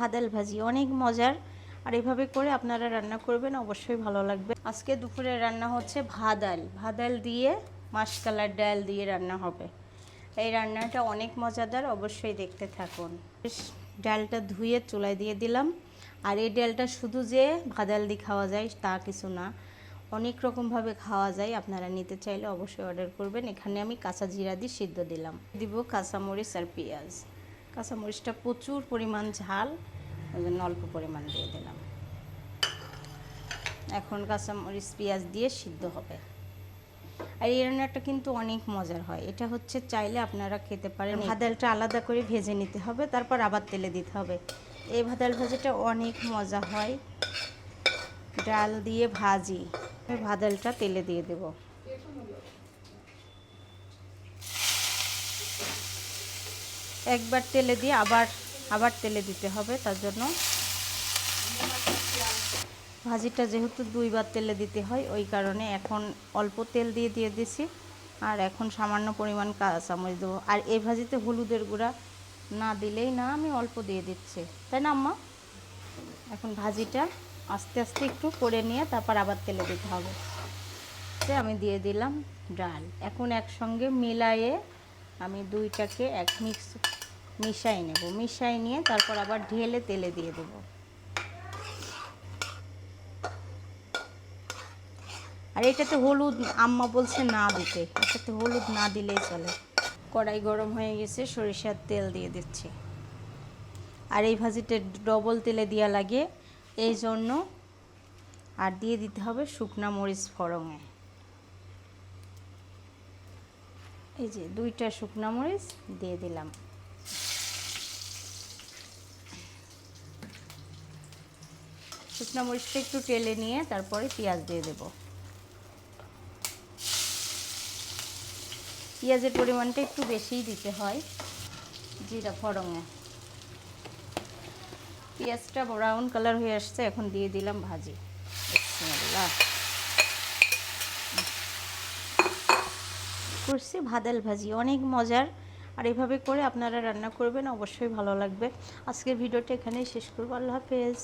ভাদাল ভাজি, অনেক মজার। আর এভাবে করে আপনারা রান্না করবেন, অবশ্যই ভালো লাগবে। আজকে দুপুরে রান্না হচ্ছে ভাদাল দিয়ে মাশকালার ডাল দিয়ে রান্না হবে। এই রান্নাটা অনেক মজাদার, অবশ্যই দেখতে থাকুন। ডালটা ধুয়ে চুলায় দিয়ে দিলাম। আর এই ডালটা শুধু যে ভাদাল দিয়ে খাওয়া যায় তা কিছু না, অনেক রকমভাবে খাওয়া যায়। আপনারা নিতে চাইলে অবশ্যই অর্ডার করবেন। এখানে আমি কাঁচা জিরা দিয়ে সিদ্ধ দিলাম, দিব কাঁচামরিচ আর পেঁয়াজ। কাঁচামরিচটা প্রচুর পরিমাণ ঝাল, ওই জন্য অল্প পরিমাণ দিয়ে দিলাম। এখন কাঁচামরিচ পেঁয়াজ দিয়ে সিদ্ধ হবে। আর এই রান্নাটা কিন্তু অনেক মজার হয়। এটা হচ্ছে চাইলে আপনারা খেতে পারেন। ভাদালটা আলাদা করে ভেজে নিতে হবে, তারপর আবার তেলে দিতে হবে। এই ভাদাল ভাজিটা অনেক মজা হয়। ডাল দিয়ে ভাজি, ভাদালটা তেলে দিয়ে দেব। একবার তেলে দিয়ে আবার তেলে দিতে হবে। তার জন্য ভাজিটা যেহেতু দুইবার তেলে দিতে হয়, ওই কারণে এখন অল্প তেল দিয়ে দিছি। আর এখন সামান্য পরিমাণ কাঁচামরিচ দেবো। আর এই ভাজিতে হলুদের গুঁড়া না দিলেই না, আমি অল্প দিয়ে দিচ্ছি, তাই না আম্মা? এখন ভাজিটা আস্তে আস্তে একটু করে নিয়ে তারপর আবার তেলে দিতে হবে। আমি দিয়ে দিলাম ডাল। এখন একসঙ্গে মিলায়ে আমি দুইটাকে মিশাই নেব। মিশাই নিয়ে তারপর আবার ঢেলে তেলে দিয়ে দেব। আর এটাতে হলুদ আম্মা বলছে না দিতে, এটাতে হলুদ না দিলেই চলে। কড়াই গরম হয়ে গেছে, সরিষার তেল দিয়ে দিচ্ছি। আর এই ভাজিতে ডবল তেলে দেওয়া লাগে, এই জন্য। আর দিয়ে দিতে হবে শুকনা মরিচ ফোড়নে। এই যে 2টা শুকনা মরিচ দিয়ে দিলাম। শুকনা মরিচটা একটু টেলে নিয়ে তারপরে পেঁয়াজ দিয়ে দেব। পেঁয়াজের পরিমাণটা একটু বেশিই দিতে হয় জিরা ফোড়নে। পেঁয়াজটা ব্রাউন কালার হয়ে আসছে, এখন দিয়ে দিলাম ভাজি। করছি ভাদাল ভাজি, অনেক মজার। আর এভাবে করে আপনারা রান্না করবেন, অবশ্যই ভালো লাগবে। আজকের ভিডিওটা এখানেই শেষ করব। আল্লাহ হাফেজ।